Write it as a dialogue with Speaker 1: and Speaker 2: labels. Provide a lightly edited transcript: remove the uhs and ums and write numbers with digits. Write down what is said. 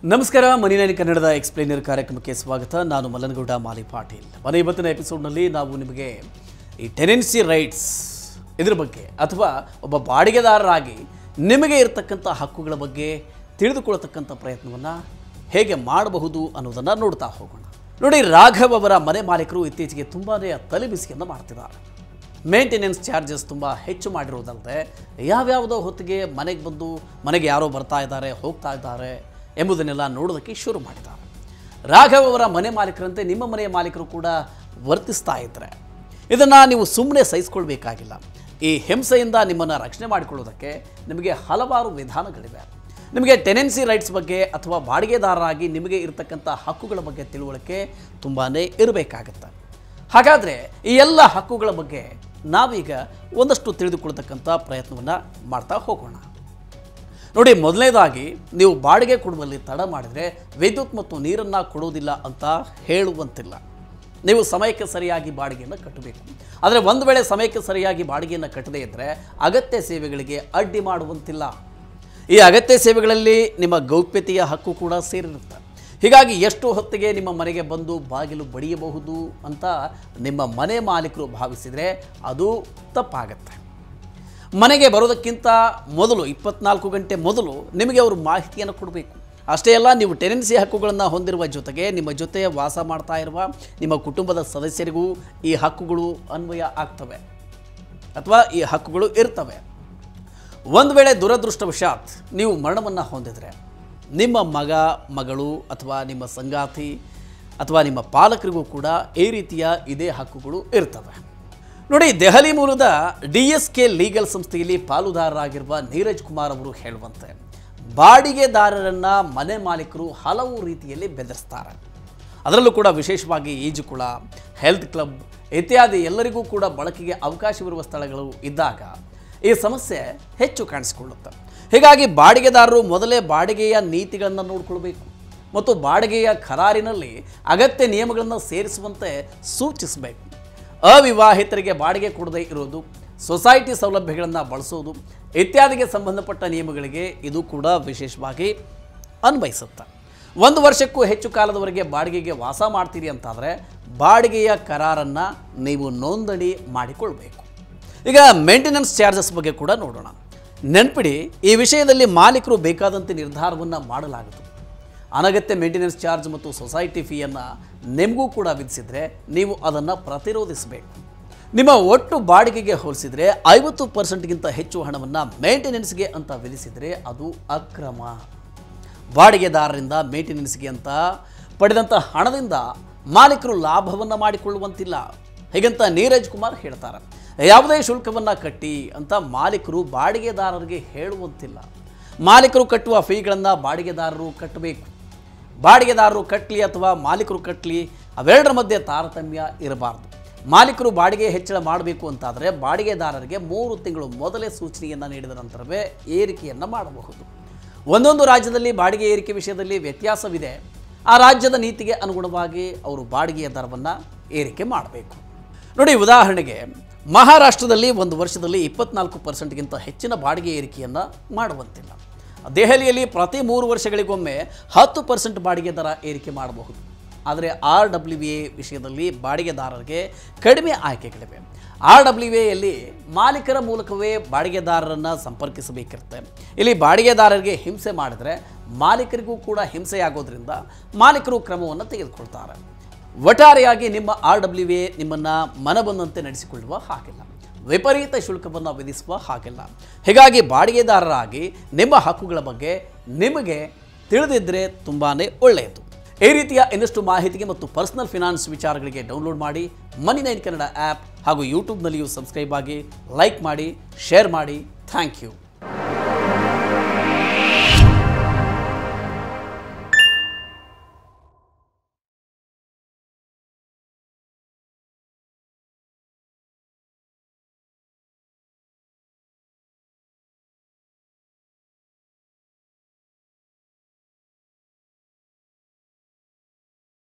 Speaker 1: ನಮಸ್ಕಾರ ಮನಿನೈನ್ ಕನ್ನಡದ ಎಕ್ಸ್ಪ್ಲೇನರ್ ಕಾರ್ಯಕ್ರಮಕ್ಕೆ ಸ್ವಾಗತ. ನಾನು ಮಲ್ಲನಗೌಡ ಮಾಲಿ ಪಾಟೀಲ್. ಇವತ್ತಿನ ಎಪಿಸೋಡ್ನಲ್ಲಿ ನಾವು ನಿಮಗೆ ಈ ಟೆನೆನ್ಸಿ ರೈಟ್ಸ್ ಇದರ ಬಗ್ಗೆ ಅಥವಾ ಒಬ್ಬ ಬಾಡಿಗೆದಾರರಾಗಿ ನಿಮಗೆ ಇರತಕ್ಕಂಥ ಹಕ್ಕುಗಳ ಬಗ್ಗೆ ತಿಳಿದುಕೊಳ್ಳತಕ್ಕಂಥ ಪ್ರಯತ್ನವನ್ನು ಹೇಗೆ ಮಾಡಬಹುದು ಅನ್ನೋದನ್ನು ನೋಡ್ತಾ ಹೋಗೋಣ. ನೋಡಿ, ರಾಘವ್ ಅವರ ಮನೆ ಮಾಲೀಕರು ಇತ್ತೀಚೆಗೆ ತುಂಬಾ ತಲೆಬಿಸಿಯನ್ನು ಮಾಡ್ತಿದ್ದಾರೆ. ಮೇಂಟೆನೆನ್ಸ್ ಚಾರ್ಜಸ್ ತುಂಬ ಹೆಚ್ಚು ಮಾಡಿರೋದಲ್ಲದೆ ಯಾವ್ಯಾವುದೋ ಹೊತ್ತಿಗೆ ಮನೆಗೆ ಬಂದು ಮನೆಗೆ ಯಾರೋ ಬರ್ತಾ ಇದ್ದಾರೆ ಹೋಗ್ತಾ ಇದ್ದಾರೆ ಎಂಬುದನ್ನೆಲ್ಲ ನೋಡೋದಕ್ಕೆ ಶುರು ಮಾಡಿದ್ದಾರೆ. ರಾಘವ್ ಅವರ ಮನೆ ಮಾಲೀಕರಂತೆ ನಿಮ್ಮ ಮನೆಯ ಮಾಲೀಕರು ಕೂಡ ವರ್ತಿಸ್ತಾ ಇದ್ದಾರೆ. ಇದನ್ನು ನೀವು ಸುಮ್ಮನೆ ಸಹಿಸ್ಕೊಳ್ಬೇಕಾಗಿಲ್ಲ. ಈ ಹಿಂಸೆಯಿಂದ ನಿಮ್ಮನ್ನು ರಕ್ಷಣೆ ಮಾಡಿಕೊಳ್ಳೋದಕ್ಕೆ ನಿಮಗೆ ಹಲವಾರು ವಿಧಾನಗಳಿವೆ. ನಿಮಗೆ ಟೆನೆನ್ಸಿ ರೈಟ್ಸ್ ಬಗ್ಗೆ ಅಥವಾ ಬಾಡಿಗೆದಾರರಾಗಿ ನಿಮಗೆ ಇರತಕ್ಕಂಥ ಹಕ್ಕುಗಳ ಬಗ್ಗೆ ತಿಳುವಳಿಕೆ ತುಂಬಾ ಇರಬೇಕಾಗತ್ತೆ. ಹಾಗಾದರೆ ಈ ಎಲ್ಲ ಹಕ್ಕುಗಳ ಬಗ್ಗೆ ನಾವೀಗ ಒಂದಷ್ಟು ತಿಳಿದುಕೊಳ್ತಕ್ಕಂಥ ಪ್ರಯತ್ನವನ್ನು ಮಾಡ್ತಾ ಹೋಗೋಣ. ನೋಡಿ, ಮೊದಲನೇದಾಗಿ ನೀವು ಬಾಡಿಗೆ ಕೊಡುವಲ್ಲಿ ತಡ ಮಾಡಿದರೆ ವಿದ್ಯುತ್ ಮತ್ತು ನೀರನ್ನು ಕೊಡೋದಿಲ್ಲ ಅಂತ ಹೇಳುವಂತಿಲ್ಲ. ನೀವು ಸಮಯಕ್ಕೆ ಸರಿಯಾಗಿ ಬಾಡಿಗೆಯನ್ನು ಕಟ್ಟಬೇಕು. ಆದರೆ ಒಂದು ವೇಳೆ ಸಮಯಕ್ಕೆ ಸರಿಯಾಗಿ ಬಾಡಿಗೆಯನ್ನು ಕಟ್ಟದೇ ಇದ್ದರೆ ಅಗತ್ಯ ಸೇವೆಗಳಿಗೆ ಅಡ್ಡಿ ಮಾಡುವಂತಿಲ್ಲ. ಈ ಅಗತ್ಯ ಸೇವೆಗಳಲ್ಲಿ ನಿಮ್ಮ ಗೌಪ್ಯತೆಯ ಹಕ್ಕು ಕೂಡ ಸೇರಿರುತ್ತೆ. ಹೀಗಾಗಿ ಎಷ್ಟು ಹೊತ್ತಿಗೆ ನಿಮ್ಮ ಮನೆಗೆ ಬಂದು ಬಾಗಿಲು ಬಡಿಯಬಹುದು ಅಂತ ನಿಮ್ಮ ಮನೆ ಮಾಲೀಕರು ಭಾವಿಸಿದರೆ ಅದು ತಪ್ಪಾಗತ್ತೆ. ಮನೆಗೆ ಬರೋದಕ್ಕಿಂತ ಮೊದಲು 24 ಗಂಟೆ ಮೊದಲು ನಿಮಗೆ ಅವರು ಮಾಹಿತಿಯನ್ನು ಕೊಡಬೇಕು. ಅಷ್ಟೇ ಅಲ್ಲ, ನೀವು ಟೆನೆನ್ಸಿ ಹಕ್ಕುಗಳನ್ನು ಹೊಂದಿರುವ ಜೊತೆಗೆ ನಿಮ್ಮ ಜೊತೆ ವಾಸ ಮಾಡ್ತಾ ಇರುವ ನಿಮ್ಮ ಕುಟುಂಬದ ಸದಸ್ಯರಿಗೂ ಈ ಹಕ್ಕುಗಳು ಅನ್ವಯ ಆಗ್ತವೆ ಅಥವಾ ಈ ಹಕ್ಕುಗಳು ಇರ್ತವೆ. ಒಂದು ವೇಳೆ ದುರದೃಷ್ಟವಶಾತ್ ನೀವು ಮರಣವನ್ನು ಹೊಂದಿದರೆ ನಿಮ್ಮ ಮಗ, ಮಗಳು ಅಥವಾ ನಿಮ್ಮ ಸಂಗಾತಿ ಅಥವಾ ನಿಮ್ಮ ಪಾಲಕರಿಗೂ ಕೂಡ ಈ ರೀತಿಯ ಇದೇ ಹಕ್ಕುಗಳು ಇರ್ತವೆ. ನೋಡಿ, ದೆಹಲಿ ಮೂಲದ DSK ಲೀಗಲ್ ಸಂಸ್ಥೆಯಲ್ಲಿ ಪಾಲುದಾರರಾಗಿರುವ ನೀರಜ್ ಕುಮಾರ್ ಅವರು ಹೇಳುವಂತೆ ಬಾಡಿಗೆದಾರರನ್ನು ಮನೆ ಮಾಲೀಕರು ಹಲವು ರೀತಿಯಲ್ಲಿ ಬೆದರಿಸ್ತಾರೆ. ಅದರಲ್ಲೂ ಕೂಡ ವಿಶೇಷವಾಗಿ ಈಜುಕೊಳ, ಹೆಲ್ತ್ ಕ್ಲಬ್ ಇತ್ಯಾದಿ ಎಲ್ಲರಿಗೂ ಕೂಡ ಬಳಕೆಗೆ ಅವಕಾಶವಿರುವ ಸ್ಥಳಗಳು ಇದ್ದಾಗ ಈ ಸಮಸ್ಯೆ ಹೆಚ್ಚು ಕಾಣಿಸಿಕೊಳ್ಳುತ್ತೆ. ಹೀಗಾಗಿ ಬಾಡಿಗೆದಾರರು ಮೊದಲೇ ಬಾಡಿಗೆಯ ನೀತಿಗಳನ್ನು ನೋಡಿಕೊಳ್ಬೇಕು ಮತ್ತು ಬಾಡಿಗೆಯ ಕರಾರಿನಲ್ಲಿ ಅಗತ್ಯ ನಿಯಮಗಳನ್ನು ಸೇರಿಸುವಂತೆ ಸೂಚಿಸಬೇಕು. ಅವಿವಾಹಿತರಿಗೆ ಬಾಡಿಗೆ ಕೊಡದೇ ಇರೋದು, ಸೊಸೈಟಿ ಸೌಲಭ್ಯಗಳನ್ನು ಬಳಸೋದು ಇತ್ಯಾದಿಗೆ ಸಂಬಂಧಪಟ್ಟ ನಿಯಮಗಳಿಗೆ ಇದು ಕೂಡ ವಿಶೇಷವಾಗಿ ಅನ್ವಯಿಸುತ್ತೆ. 1 ವರ್ಷಕ್ಕೂ ಹೆಚ್ಚು ಕಾಲದವರೆಗೆ ಬಾಡಿಗೆಗೆ ವಾಸ ಮಾಡ್ತೀರಿ ಅಂತಾದರೆ ಬಾಡಿಗೆಯ ಕರಾರನ್ನು ನೀವು ನೋಂದಣಿ ಮಾಡಿಕೊಳ್ಬೇಕು. ಈಗ ಮೇಂಟೆನೆನ್ಸ್ ಚಾರ್ಜಸ್ ಬಗ್ಗೆ ಕೂಡ ನೋಡೋಣ. ನೆನಪಿಡಿ, ಈ ವಿಷಯದಲ್ಲಿ ಮಾಲೀಕರು ಬೇಕಾದಂತೆ ನಿರ್ಧಾರವನ್ನು ಮಾಡಲಾಗುತ್ತದೆ. ಅನಗತ್ಯ ಮೇಂಟೆನೆನ್ಸ್ ಚಾರ್ಜ್ ಮತ್ತು ಸೊಸೈಟಿ ಫೀಯನ್ನು ನಿಮಗೂ ಕೂಡ ವಿಧಿಸಿದರೆ ನೀವು ಅದನ್ನು ಪ್ರತಿರೋಧಿಸಬೇಕು. ನಿಮ್ಮ ಒಟ್ಟು ಬಾಡಿಗೆಗೆ ಹೋಲಿಸಿದರೆ 50%ಗಿಂತ ಹೆಚ್ಚು ಹಣವನ್ನು ಮೇಂಟೆನೆನ್ಸ್ಗೆ ಅಂತ ವಿಧಿಸಿದರೆ ಅದು ಅಕ್ರಮ. ಬಾಡಿಗೆದಾರರಿಂದ ಮೇಂಟೆನೆನ್ಸ್ಗೆ ಅಂತ ಪಡೆದಂಥ ಹಣದಿಂದ ಮಾಲೀಕರು ಲಾಭವನ್ನು ಮಾಡಿಕೊಳ್ಳುವಂತಿಲ್ಲ. ಹೀಗಂತ ನೀರಜ್ ಕುಮಾರ್ ಹೇಳ್ತಾರೆ. ಯಾವುದೇ ಶುಲ್ಕವನ್ನು ಕಟ್ಟಿ ಅಂತ ಮಾಲೀಕರು ಬಾಡಿಗೆದಾರರಿಗೆ ಹೇಳುವಂತಿಲ್ಲ. ಮಾಲೀಕರು ಕಟ್ಟುವ ಫೀಗಳನ್ನು ಬಾಡಿಗೆದಾರರು ಕಟ್ಟಬೇಕು. ಬಾಡಿಗೆದಾರರು ಕಟ್ಟಲಿ ಅಥವಾ ಮಾಲೀಕರು ಕಟ್ಟಲಿ, ಅವೆರಡರ ಮಧ್ಯೆ ತಾರತಮ್ಯ ಇರಬಾರ್ದು. ಮಾಲೀಕರು ಬಾಡಿಗೆ ಹೆಚ್ಚಳ ಮಾಡಬೇಕು ಅಂತಾದರೆ ಬಾಡಿಗೆದಾರರಿಗೆ 3 ತಿಂಗಳು ಮೊದಲೇ ಸೂಚನೆಯನ್ನು ನೀಡಿದ ನಂತರವೇ ಏರಿಕೆಯನ್ನು ಮಾಡಬಹುದು. ಒಂದೊಂದು ರಾಜ್ಯದಲ್ಲಿ ಬಾಡಿಗೆ ಏರಿಕೆ ವಿಷಯದಲ್ಲಿ ವ್ಯತ್ಯಾಸವಿದೆ. ಆ ರಾಜ್ಯದ ನೀತಿಗೆ ಅನುಗುಣವಾಗಿ ಅವರು ಬಾಡಿಗೆಯ ದರವನ್ನು ಏರಿಕೆ ಮಾಡಬೇಕು. ನೋಡಿ, ಉದಾಹರಣೆಗೆ ಮಹಾರಾಷ್ಟ್ರದಲ್ಲಿ 1 ವರ್ಷದಲ್ಲಿ 24%ಗಿಂತ ಹೆಚ್ಚಿನ ಬಾಡಿಗೆ ಏರಿಕೆಯನ್ನು ಮಾಡುವಂತಿಲ್ಲ. ದೆಹಲಿಯಲ್ಲಿ ಪ್ರತಿ 3 ವರ್ಷಗಳಿಗೊಮ್ಮೆ 10% ಬಾಡಿಗೆ ದರ ಏರಿಕೆ ಮಾಡಬಹುದು. ಆದರೆ RWA ವಿಷಯದಲ್ಲಿ ಬಾಡಿಗೆದಾರರಿಗೆ ಕಡಿಮೆ ಆಯ್ಕೆಗಳಿವೆ. RWAಯಲ್ಲಿ ಮಾಲೀಕರ ಮೂಲಕವೇ ಬಾಡಿಗೆದಾರರನ್ನು ಸಂಪರ್ಕಿಸಬೇಕಿರುತ್ತೆ. ಇಲ್ಲಿ ಬಾಡಿಗೆದಾರರಿಗೆ ಹಿಂಸೆ ಮಾಡಿದರೆ ಮಾಲೀಕರಿಗೂ ಕೂಡ ಹಿಂಸೆಯಾಗೋದ್ರಿಂದ ಮಾಲೀಕರು ಕ್ರಮವನ್ನು ತೆಗೆದುಕೊಳ್ತಾರೆ. ಒಟ್ಟಾರೆಯಾಗಿ ನಿಮ್ಮ RWA ನಿಮ್ಮನ್ನು ಮನಬಂದಂತೆ ನಡೆಸಿಕೊಳ್ಳುವ ಹಾಗಿಲ್ಲ, ವಿಪರೀತ ಶುಲ್ಕವನ್ನು ವಿಧಿಸುವ ಹಾಗಿಲ್ಲ. ಹೀಗಾಗಿ ಬಾಡಿಗೆದಾರರಾಗಿ ನಿಮ್ಮ ಹಕ್ಕುಗಳ ಬಗ್ಗೆ ನಿಮಗೆ ತಿಳಿದಿದ್ದರೆ ತುಂಬಾ ಒಳ್ಳೆಯದು. ಈ ರೀತಿಯ ಇನ್ನಷ್ಟು ಮಾಹಿತಿಗೆ ಮತ್ತು ಪರ್ಸನಲ್ ಫಿನಾನ್ಸ್ ವಿಚಾರಗಳಿಗೆ ಡೌನ್ಲೋಡ್ ಮಾಡಿ ಮನಿ9 ಕನ್ನಡ ಆ್ಯಪ್ ಹಾಗೂ ಯೂಟ್ಯೂಬ್ನಲ್ಲಿಯೂ ಸಬ್ಸ್ಕ್ರೈಬ್ ಆಗಿ, ಲೈಕ್ ಮಾಡಿ, ಶೇರ್ ಮಾಡಿ. Thank you.